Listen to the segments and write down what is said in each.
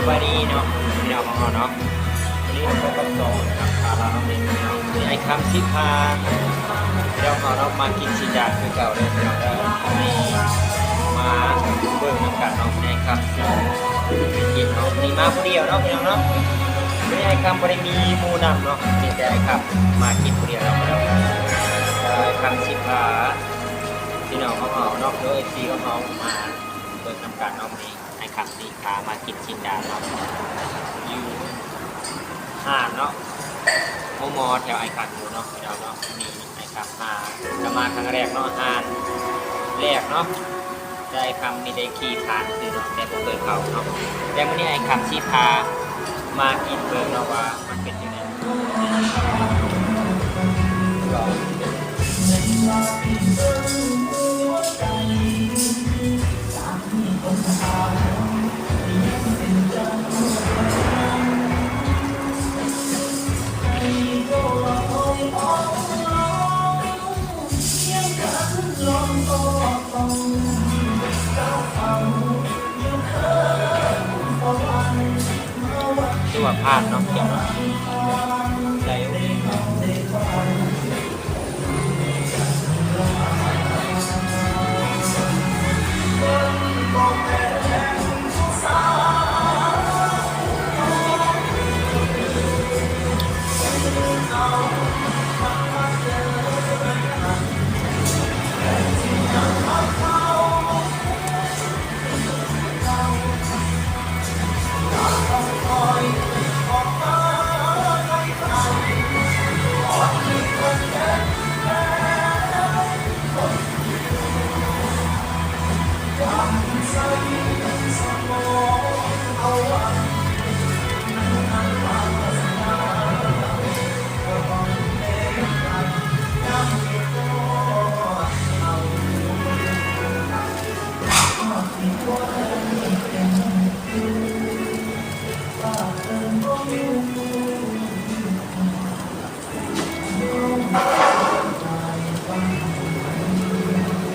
วันนี้เนาะพี่น้องของเราเนาะวันนี้เราก็ต่อนะครับพาเราเองเนาะไอ้คำที่พาพี่น้องของเรามากินสิดาคือเก่าเลยพี่น้องได้มาเบิ่งน้ำกันเนาะในคำที่กินเนาะนี่มาคนเดียวเนาะพี่น้องเนาะไม่ไอ้คำไม่ได้มีหมูนำเนาะมีแต่ไอ้คำมากินคนเดียวเนาะพี่น้องไอ้คำที่พาพี่น้องของเราเนาะโดยซีของเรามาเบิ่งน้ำกันเนาะนี่ไอ้คำที่พามากินสิดาเนาะอยู่ห้างเนาะมอแถวไอคันอยู่เนาะเราเนาะมีไอคันมาจะมาครั้งแรกเนาะห้างแรกเนาะได้คำมีได้ขี่ผ่านคือเนาะแต่ผมเคยเข้าเนาะแต่วันนี้ไอคำที่พามากินเบิร์เนาะว่ามันเป็นยังไงตัวพลาดเนาะเกี่ยวเนาะใจ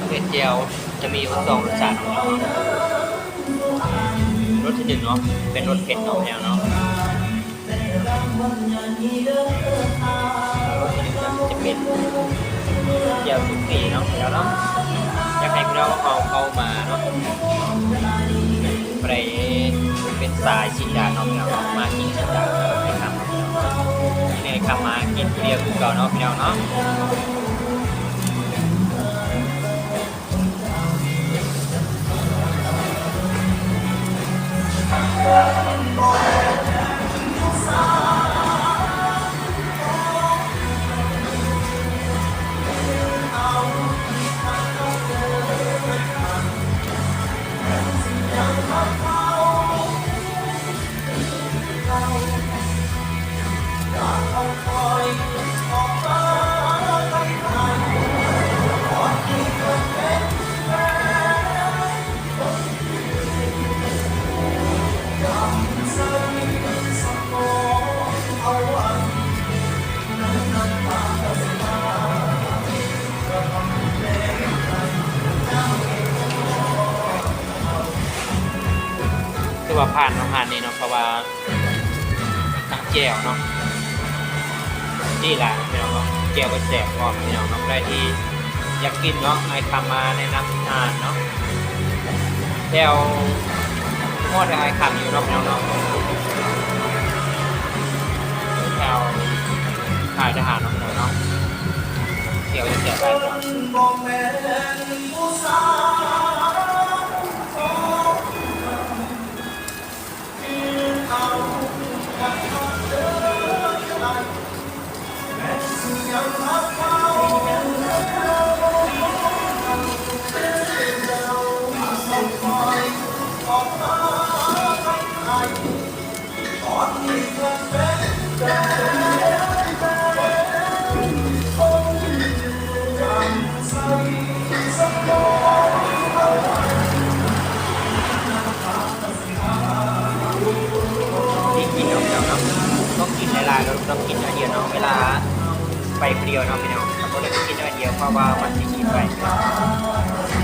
เผ็ดเจียวจะมีรสสองรสชาติของเรารสที่หนึ่งเนาะเป็นรสเผ็ดเนาะแนวเนาะรสที่หนึ่งจะเป็นเจียวสุกี้เนาะแล้วเนาะอยากให้พี่น้องเข้ามาเนาะไปเป็นสายชินดาเนาะพี่น้องมากินชินดาไปทำนี่ครับมากินเรียกกูเก่าเนาะพี่น้องเนาะคือว่าผ่านเนาะผ่านนี่เนาะเพราะว่าตั้งแก้วเนาะนี่แหละพี่น้องเนาะแก้วไปแจกก่อนพี่น้องเนาะได้ที่อยากกินเนาะไอ้คำมาแนะนำทานเนาะแก้วทอดไอ้คำอยู่เนาะพี่น้องเนาะแก้วขายทหารเนาะพี่น้องเนาะแก้วจะแจกไปก่อนที่กินเนาะพี่น้องเนาะต้องกินหลายๆเราต้องกินเยอะๆเนาะเวลาไปคนเดียวเนาะพี่น้องถ้าคนเดียวกินเดียวเพราะว่ามันจะกินไป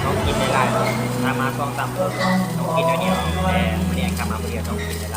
ต้องกินหลายๆเนาะตามมาต้องตามต้องกินเดียวแต่ไม่ได้ครับ ามมาเรียนต้องกินอะไร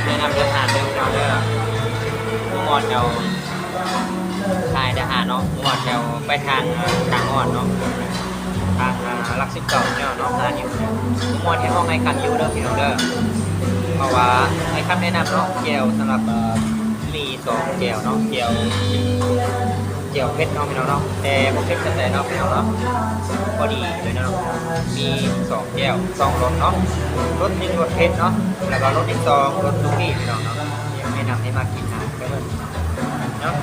แนะนำเดินทางเดินเราเด้อมุ่งมอดเราทายทหารเนาะมุ่งมอดเราไปทางทางอ่อนเนาะทางลักษิตเก่าเนี่ยเนาะทางอยู่มุ่งมอดที่ห้องให้กันอยู่เด้อพี่น้องเด้อเพราะว่าให้คำแนะนำเนาะเจลสำหรับมี2เจลเนาะเจลเพชรเนาะพี่น้องเนาะแต่ผมเพชรแต่เนาะพี่น้องเนาะพอดีเลยเนาะมี2แก้ว2รสเนาะรส1รสเพชรเนาะแล้วก็รสที่2รสลูกี้พี่น้องเนาะยังแนะนำให้มากินนะก็เลยเนาะ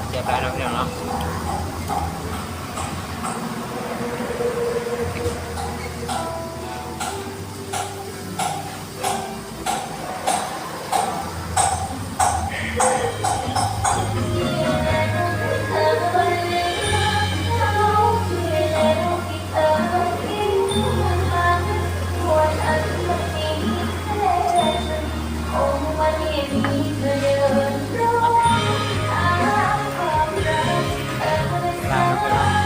เรียบร้อยแล้วพี่น้องเนาะลาแล้วพี่น้อง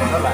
เท่าไหร่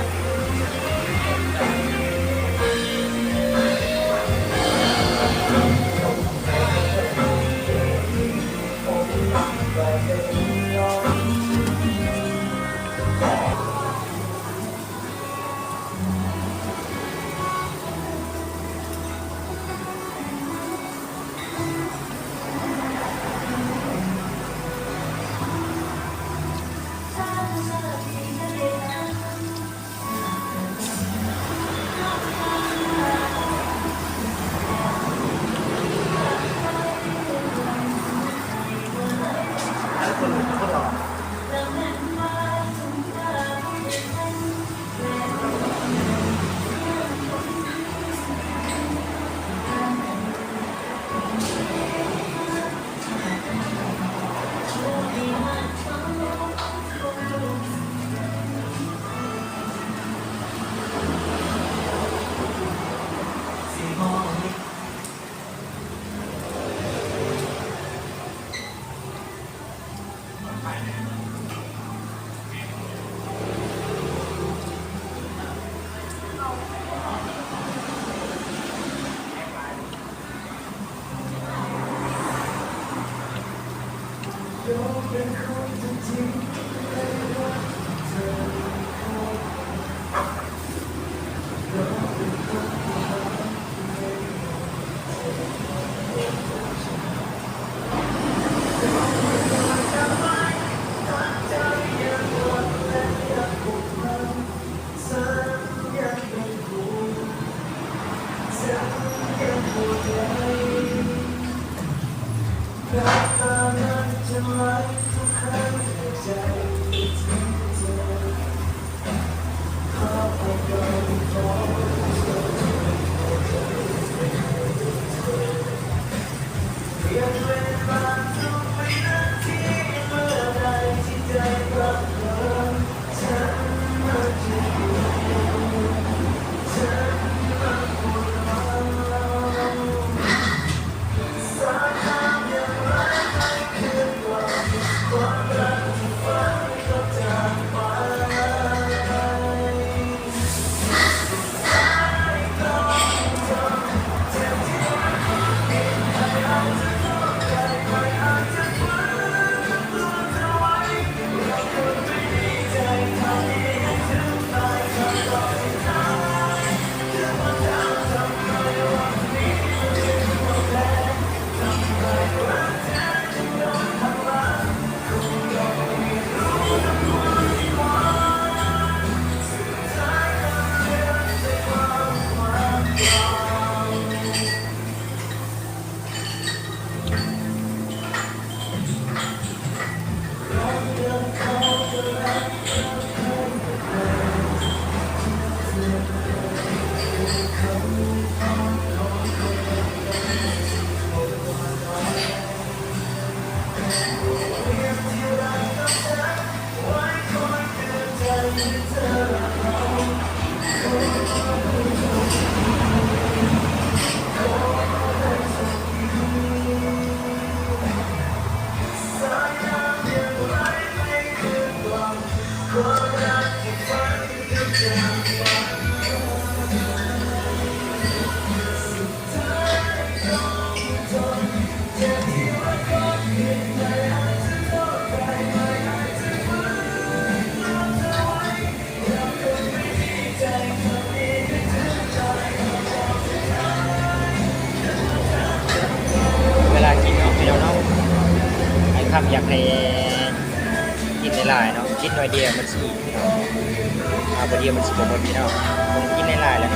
เวลากินเนาะพี่น้องเนาะไอ้คำอยากให้กินหลายๆเนาะกินหน่อยเดียวมันสิพี่น้องพอดียวมันสิบ่หมดพี่น้องผมกินหลายๆแล้ว